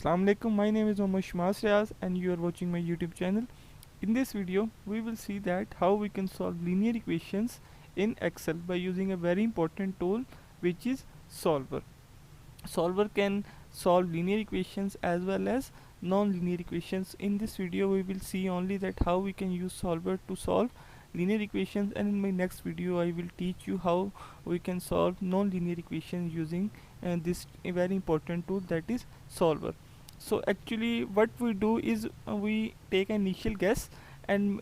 Assalamu alaikum, my name is Mohammad Shmas Riaz and you are watching my YouTube channel. In this video, we will see that how we can solve linear equations in Excel by using a very important tool which is Solver. Solver can solve linear equations as well as non-linear equations. In this video, we will see only that how we can use Solver to solve linear equations, and in my next video I will teach you how we can solve non-linear equations using this very important tool, that is Solver. So actually what we do is we take an initial guess, and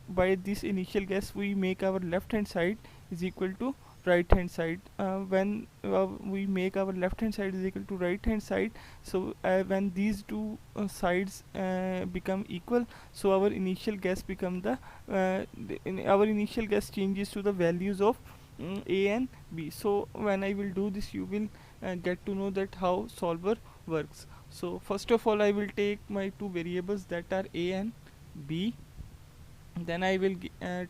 by this initial guess we make our left hand side is equal to right hand side. When we make our left hand side is equal to right hand side, so when these two sides become equal, so our initial guess become our initial guess changes to the values of a and b. So when I will do this, you will get to know that how solver works. So first of all, I will take my two variables that are a and b. Then I will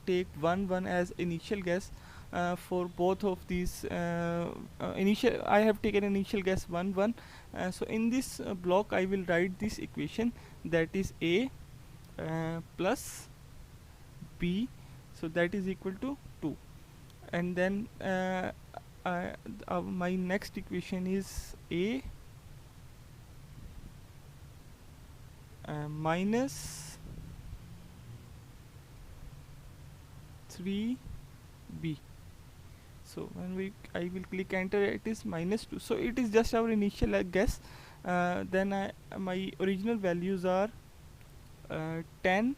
take 1 as initial guess for both of these initial. I have taken initial guess 1 so in this block I will write this equation, that is a plus b, so that is equal to 2. And then my next equation is a minus 3b. So when I will click enter, it is minus 2, so it is just our initial guess. Then my original values are 10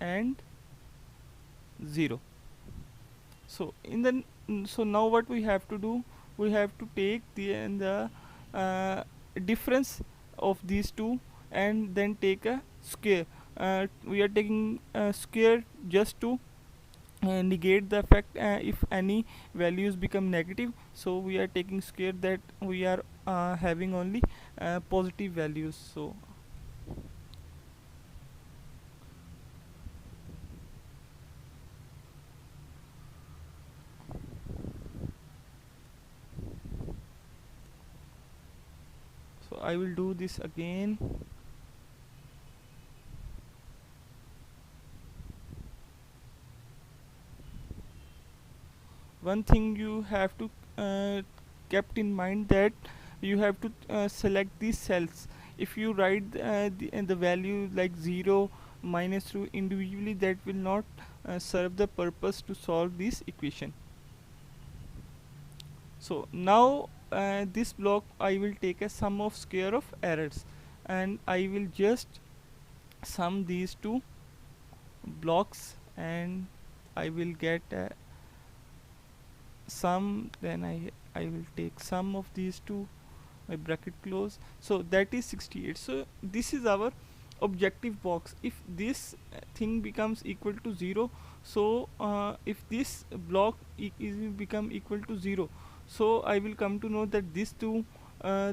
and 0. So so now what we have to do, we have to take the difference of these two and then take a square. We are taking a square just to negate the effect if any values become negative. So we are taking square that we are having only positive values. So I will do this again. One thing you have to kept in mind, that you have to select these cells. If you write the value like 0 minus 2 individually, that will not serve the purpose to solve this equation. So now this block I will take a sum of square of errors, and I will just sum these two blocks, and I will get a sum. Then I will take sum of these two, my bracket close, so that is 68. So this is our objective box. If this thing becomes equal to 0, so if this block is become equal to 0, so I will come to know that these two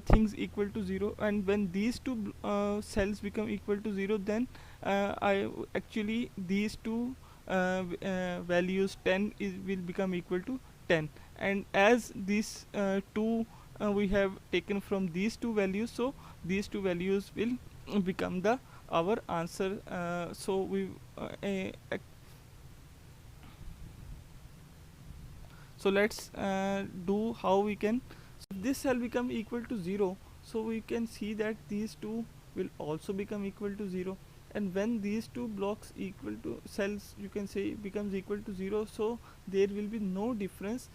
things equal to 0, and when these two cells become equal to 0, then I actually these two values 10 will become equal to 10. And as these two we have taken from these two values, so these two values will become the our answer. So we so let's do how we can. So if this cell become equal to 0, so we can see that these two will also become equal to 0. And when these two blocks equal to cells, you can say, becomes equal to 0, so there will be no difference.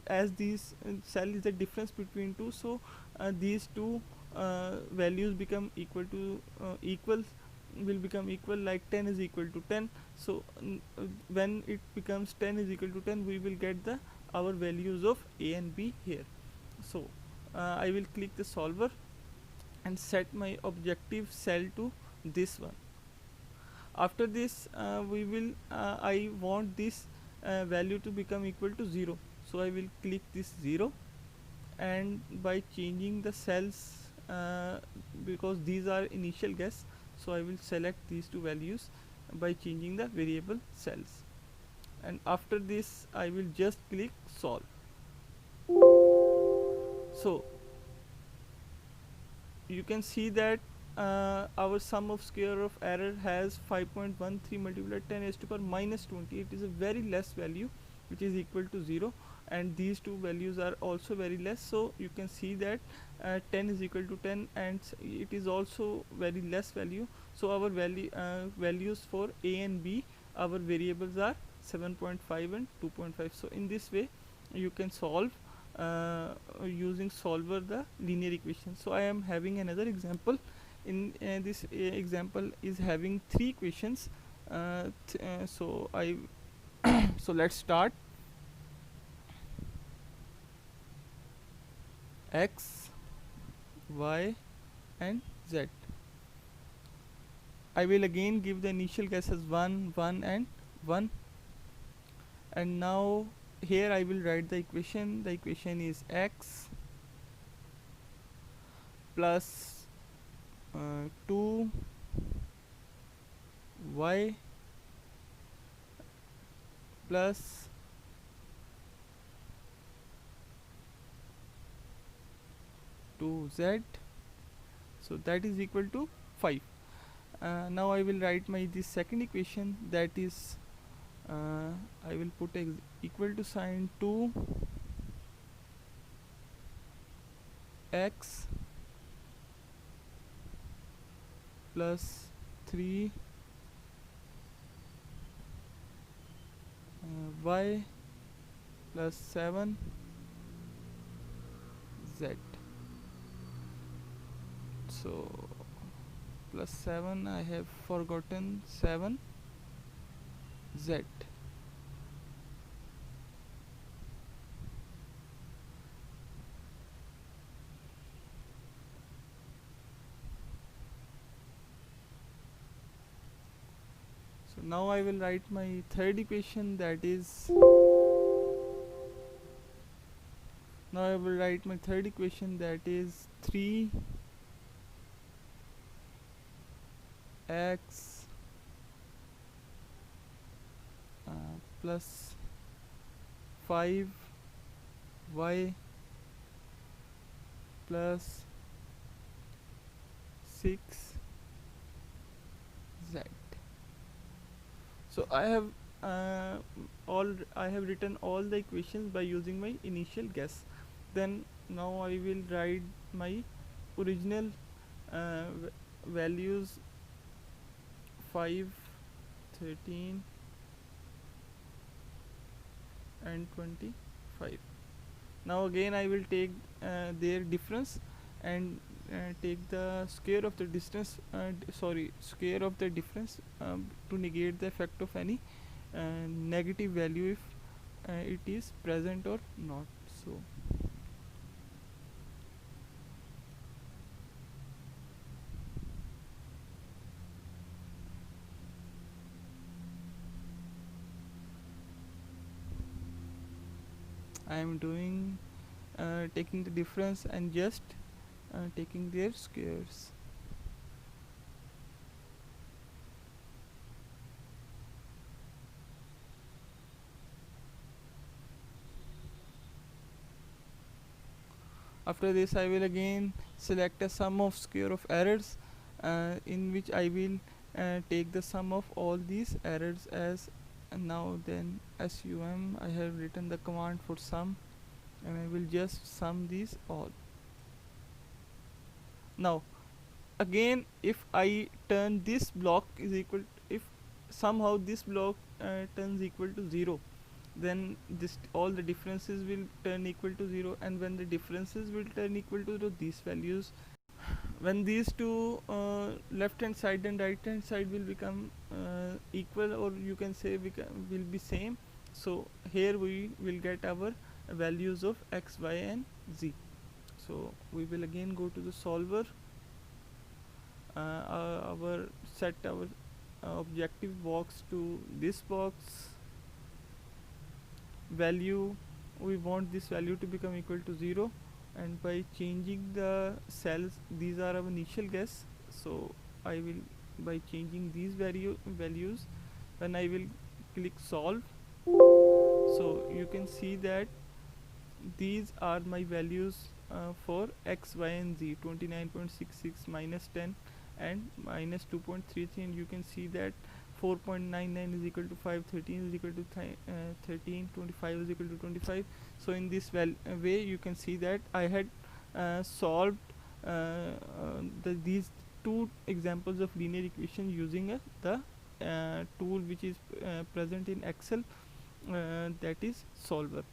As these cell is the difference between two, so these two values become equal to equal will become equal, like 10 is equal to 10. So when it becomes 10 is equal to 10, we will get the our values of a and b here. So I will click the solver and set my objective cell to this one. After this we will I want this value to become equal to 0, so I will click this 0, and by changing the cells, because these are initial guess, so I will select these two values by changing the variable cells. And after this I will just click solve. So you can see that our sum of square of error has 5.13 multiplied 10 raised to power minus 20. It is a very less value which is equal to 0, and these two values are also very less. So you can see that 10 is equal to 10, and it is also very less value. So our values for a and b, our variables are 7.5 and 2.5. So in this way you can solve using solver the linear equation. So I am having another example. In this example is having three equations. So I so let's start. X, y and z. I will again give the initial guess as 1, 1 and 1, and now here I will write the equation. The equation is x plus 2 y plus 2z, so that is equal to 5. Now I will write my this second equation, that is I will put equal to sign 2 x plus 3 y plus 7 z. So plus 7, I have forgotten 7 z. So now I will write my third equation, that is now I will write my third equation, that is 3 x plus 5 y plus 6 z. So I have written all the equations by using my initial guess. Then now I will write my original values 5, 13 and 25. Now again I will take their difference and take the square of the distance square of the difference to negate the effect of any negative value if it is present or not. So I am doing taking the difference and just taking their squares. After this I will again select a sum of square of errors, in which I will take the sum of all these errors as now then sum. I have written the command for sum, and I will just sum these all. Now again, if I turn this block is equal if somehow this block turns equal to 0, then this all the differences will turn equal to 0, and when the differences will turn equal to 0, these values, when these two left hand side and right hand side will become equal, or you can say will be same, so here we will get our values of x, y and z. So we will again go to the solver, our set our objective box to this box value. We want this value to become equal to 0, and by changing the cells, these are our initial guess, so I will by changing these values, when I will click solve, so you can see that these are my values for x, y and z, 29.66 minus 10 and minus 2.33, and you can see that 4.99 is equal to 5, 13 is equal to 13, 25 is equal to 25. So in this way you can see that I had solved these two examples of linear equation using the tool which is present in Excel, that is solver.